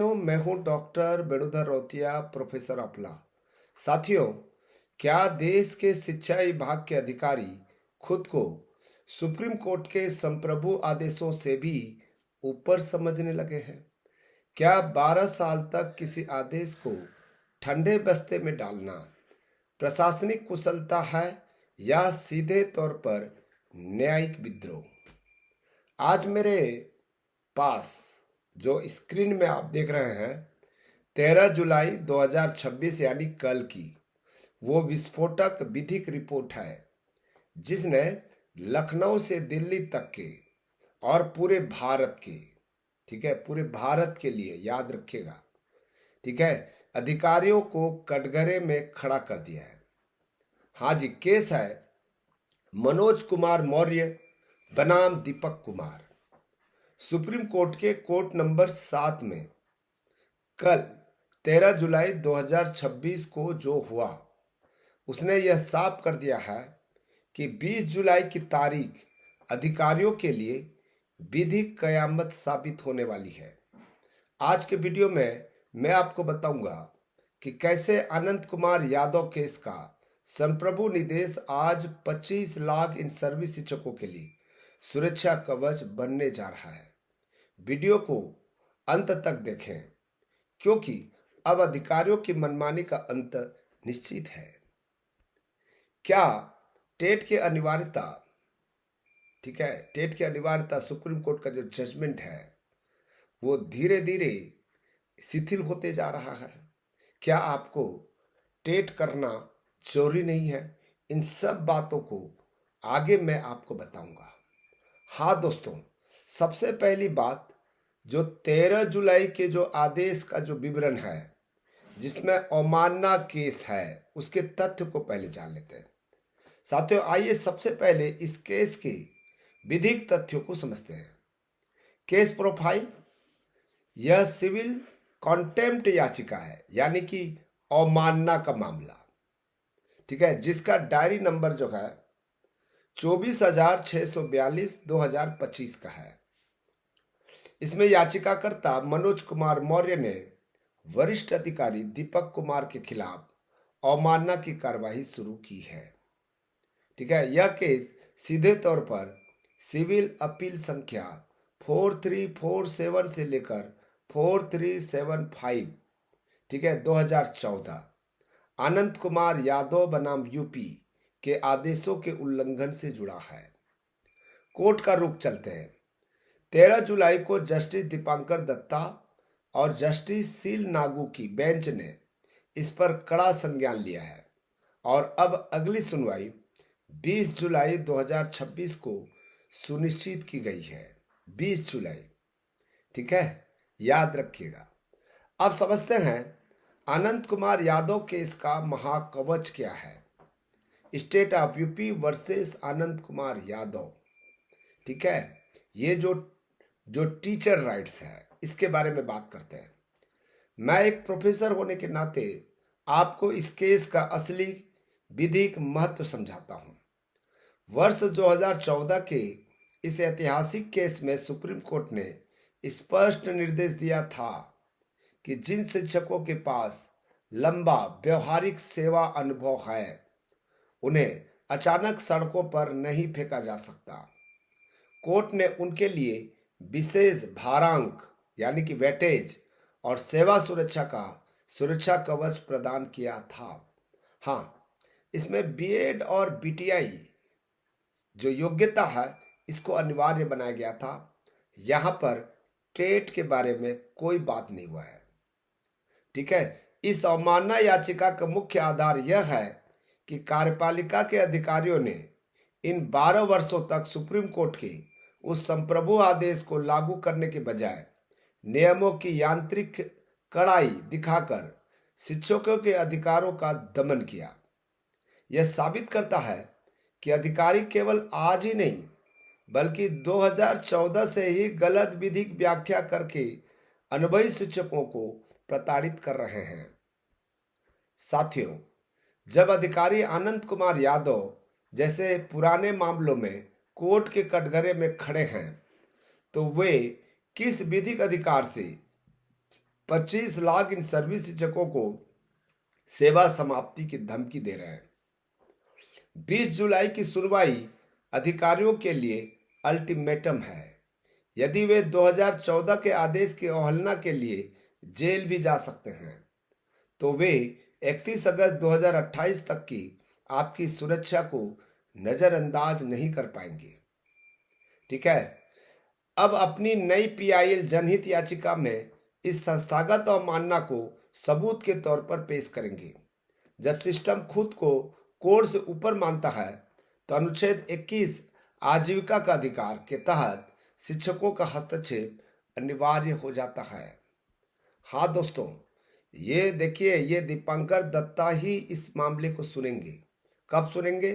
मैं हूं डॉक्टर वेणुधर रोतिया, प्रोफेसर अपला। साथियों, क्या देश के शिक्षा विभाग के अधिकारी खुद को सुप्रीम कोर्ट के संप्रभु आदेशों से भी ऊपर समझने लगे हैं? क्या 12 साल तक किसी आदेश को ठंडे बस्ते में डालना प्रशासनिक कुशलता है या सीधे तौर पर न्यायिक विद्रोह? आज मेरे पास जो स्क्रीन में आप देख रहे हैं, 13 जुलाई 2026 यानी कल की वो विस्फोटक विधिक रिपोर्ट है, जिसने लखनऊ से दिल्ली तक के और पूरे भारत के, ठीक है, पूरे भारत के लिए, याद रखिएगा, ठीक है, अधिकारियों को कटघरे में खड़ा कर दिया है। हाँ जी, केस है मनोज कुमार मौर्य बनाम दीपक कुमार। सुप्रीम कोर्ट के कोर्ट नंबर 7 में कल 13 जुलाई 2026 को जो हुआ, उसने यह साफ कर दिया है कि 20 जुलाई की तारीख अधिकारियों के लिए विधिक कयामत साबित होने वाली है। आज के वीडियो में मैं आपको बताऊंगा कि कैसे अनंत कुमार यादव केस का संप्रभु निर्देश आज 25 लाख इन सर्विस शिक्षकों के लिए सुरक्षा कवच बनने जा रहा है। वीडियो को अंत तक देखें, क्योंकि अब अधिकारियों की मनमानी का अंत निश्चित है। क्या टेट की अनिवार्यता, ठीक है, टेट की अनिवार्यता, सुप्रीम कोर्ट का जो जजमेंट है वो धीरे धीरे शिथिल होते जा रहा है? क्या आपको टेट करना जरूरी नहीं है? इन सब बातों को आगे मैं आपको बताऊंगा। हाँ दोस्तों, सबसे पहली बात, जो 13 जुलाई के जो आदेश का जो विवरण है, जिसमें अवमानना केस है, उसके तथ्य को पहले जान लेते हैं। साथियों, आइए सबसे पहले इस केस के विधिक तथ्यों को समझते हैं। केस प्रोफाइल, यह सिविल कॉन्टेम्प्ट याचिका है, यानी कि अवमानना का मामला, ठीक है, जिसका डायरी नंबर जो है 24,642/2025 का है। इसमें याचिकाकर्ता मनोज कुमार मौर्य ने वरिष्ठ अधिकारी दीपक कुमार के खिलाफ अवमानना की कार्रवाई शुरू की है। ठीक है, यह केस सीधे तौर पर सिविल अपील संख्या 4347 से लेकर 4375, ठीक है, 2014 अनंत कुमार यादव बनाम यूपी के आदेशों के उल्लंघन से जुड़ा है। कोर्ट का रुख चलते हैं। 13 जुलाई को जस्टिस दीपांकर दत्ता और जस्टिस सील नागू की बेंच ने इस पर कड़ा संज्ञान लिया है और अब अगली सुनवाई 20 जुलाई 2026 को सुनिश्चित की गई है। 20 जुलाई, ठीक है, याद रखिएगा। अब समझते हैं अनंत कुमार यादव केस का महाकवच क्या है। स्टेट ऑफ यूपी वर्सेस अनंत कुमार यादव, ठीक है, ये जो टीचर राइट्स है, इसके बारे में बात करते हैं। मैं एक प्रोफेसर होने के नाते आपको इस केस का असली विधिक महत्व समझाता हूं। वर्ष 2014 के इस ऐतिहासिक केस में सुप्रीम कोर्ट ने स्पष्ट निर्देश दिया था कि जिन शिक्षकों के पास लंबा व्यवहारिक सेवा अनुभव है, उन्हें अचानक सड़कों पर नहीं फेंका जा सकता। कोर्ट ने उनके लिए विशेष भारांक, यानी कि वेटेज और सेवा सुरक्षा का सुरक्षा कवच प्रदान किया था। हाँ, इसमें बीएड और बीटीआई जो योग्यता है, इसको अनिवार्य बनाया गया था। यहाँ पर टेट के बारे में कोई बात नहीं हुआ है, ठीक है। इस अवमानना याचिका का मुख्य आधार यह है कि कार्यपालिका के अधिकारियों ने इन 12 वर्षों तक सुप्रीम कोर्ट के उस संप्रभु आदेश को लागू करने के बजाय नियमों की यांत्रिक कड़ाई दिखाकर शिक्षकों के अधिकारों का दमन किया। यह साबित करता है कि अधिकारी केवल आज ही नहीं, बल्कि 2014 से ही गलत विधिक व्याख्या करके अनुभवी शिक्षकों को प्रताड़ित कर रहे हैं। साथियों, जब अधिकारी अनंत कुमार यादव जैसे पुराने मामलों में कोर्ट के कटघरे में खड़े हैं, तो वे किस विधिक अधिकार से 25 लाख इन सर्विस शिक्षकों को सेवा समाप्ति की धमकी दे रहे हैं। 20 जुलाई की सुनवाई अधिकारियों के लिए अल्टीमेटम है। यदि वे 2014 के आदेश की अवहेलना के लिए जेल भी जा सकते हैं तो वे 31 अगस्त 2028 तक की आपकी सुरक्षा को नजरअंदाज नहीं कर पाएंगे। ठीक है, अब अपनी नई पीआईएल जनहित याचिका में इस संस्थागत अवमानना को सबूत के तौर पर पेश करेंगे। जब सिस्टम खुद को कोड से ऊपर मानता है तो अनुच्छेद 21 आजीविका का अधिकार के तहत शिक्षकों का हस्तक्षेप अनिवार्य हो जाता है। हाँ दोस्तों, ये देखिए, ये दीपांकर दत्ता ही इस मामले को सुनेंगे। कब सुनेंगे?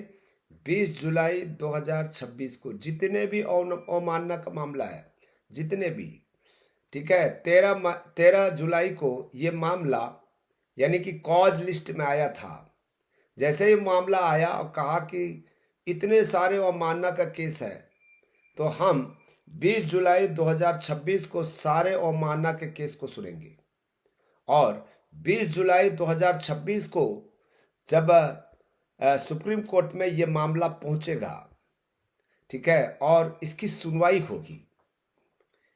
20 जुलाई 2026 को। जितने भी अवमानना का मामला है, जितने भी, ठीक है, 13 जुलाई को ये मामला यानी कि कॉज लिस्ट में आया था। जैसे ही मामला आया और कहा कि इतने सारे अवमानना का केस है, तो हम 20 जुलाई 2026 को सारे अवमानना के केस को सुनेंगे। और 20 जुलाई 2026 को जब सुप्रीम कोर्ट में ये मामला पहुंचेगा, ठीक है, और इसकी सुनवाई होगी,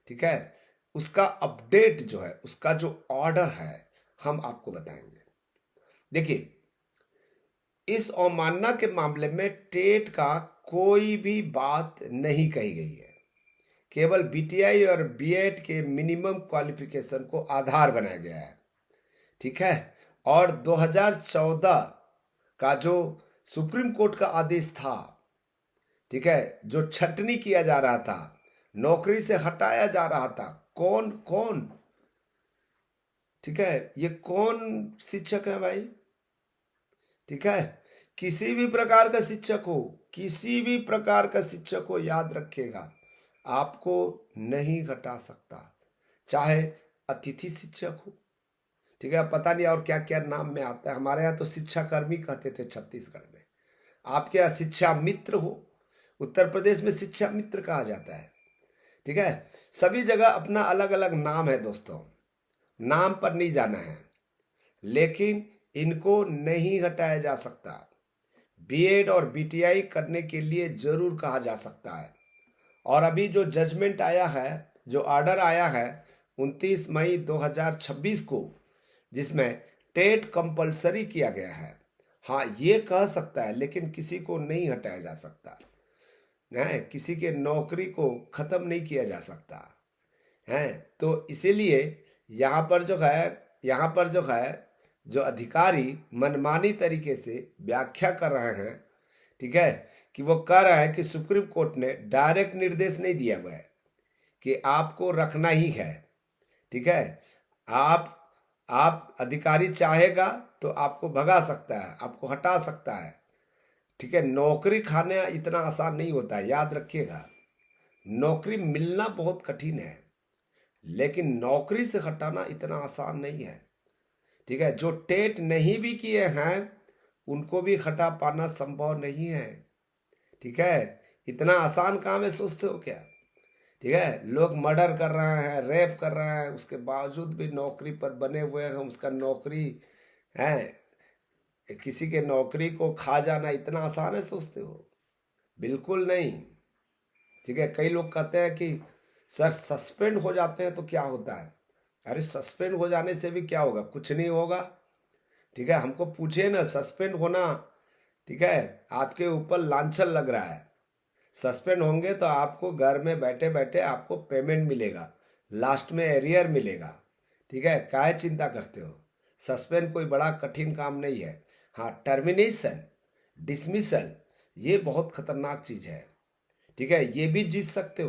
ठीक है, उसका अपडेट जो है, उसका जो ऑर्डर है, हम आपको बताएंगे। देखिए, इस अवमानना के मामले में टेट का कोई भी बात नहीं कही गई है। केवल बीटीआई और बीएड के मिनिमम क्वालिफिकेशन को आधार बनाया गया है। ठीक है, और 2014 का जो सुप्रीम कोर्ट का आदेश था, ठीक है, जो छटनी किया जा रहा था, नौकरी से हटाया जा रहा था, कौन कौन, ठीक है, ये कौन शिक्षक है भाई? ठीक है, किसी भी प्रकार का शिक्षक हो, किसी भी प्रकार का शिक्षक हो, याद रखिएगा, आपको नहीं हटा सकता, चाहे अतिथि शिक्षक हो, ठीक है, पता नहीं और क्या क्या नाम में आता है। हमारे यहाँ तो शिक्षा कर्मी कहते थे छत्तीसगढ़ में। आपके यहाँ शिक्षा मित्र हो, उत्तर प्रदेश में शिक्षा मित्र कहा जाता है। ठीक है, सभी जगह अपना अलग अलग नाम है दोस्तों, नाम पर नहीं जाना है, लेकिन इनको नहीं हटाया जा सकता। बीएड और बीटीआई करने के लिए जरूर कहा जा सकता है। और अभी जो जजमेंट आया है, जो ऑर्डर आया है 29 मई 2026 को, जिसमें टेट कंपलसरी किया गया है, हाँ ये कह सकता है, लेकिन किसी को नहीं हटाया जा सकता है, किसी के नौकरी को खत्म नहीं किया जा सकता है। तो इसीलिए यहाँ पर जो है जो अधिकारी मनमानी तरीके से व्याख्या कर रहे हैं, ठीक है, कि वो कह रहे हैं कि सुप्रीम कोर्ट ने डायरेक्ट निर्देश नहीं दिया हुआ है कि आपको रखना ही है। ठीक है, आप अधिकारी चाहेगा तो आपको भगा सकता है, आपको हटा सकता है। ठीक है, नौकरी खाना इतना आसान नहीं होता है, याद रखिएगा। नौकरी मिलना बहुत कठिन है, लेकिन नौकरी से हटाना इतना आसान नहीं है। ठीक है, जो टेट नहीं भी किए हैं उनको भी हटा पाना संभव नहीं है। ठीक है, इतना आसान काम है, सोचते हो क्या? ठीक है, लोग मर्डर कर रहे हैं, रेप कर रहे हैं, उसके बावजूद भी नौकरी पर बने हुए हैं। उसका नौकरी है, किसी के नौकरी को खा जाना इतना आसान है, सोचते हो? बिल्कुल नहीं। ठीक है, कई लोग कहते हैं कि सर सस्पेंड हो जाते हैं तो क्या होता है? अरे सस्पेंड हो जाने से भी क्या होगा? कुछ नहीं होगा। ठीक है, हमको पूछे ना, सस्पेंड होना, ठीक है, आपके ऊपर लांछन लग रहा है। सस्पेंड होंगे तो आपको घर में बैठे बैठे आपको पेमेंट मिलेगा, लास्ट में एरियर मिलेगा। ठीक है, काहे चिंता करते हो? सस्पेंड कोई बड़ा कठिन काम नहीं है। हाँ, टर्मिनेशन, डिसमिसल, ये बहुत खतरनाक चीज है। ठीक है, ये भी जीत सकते हो।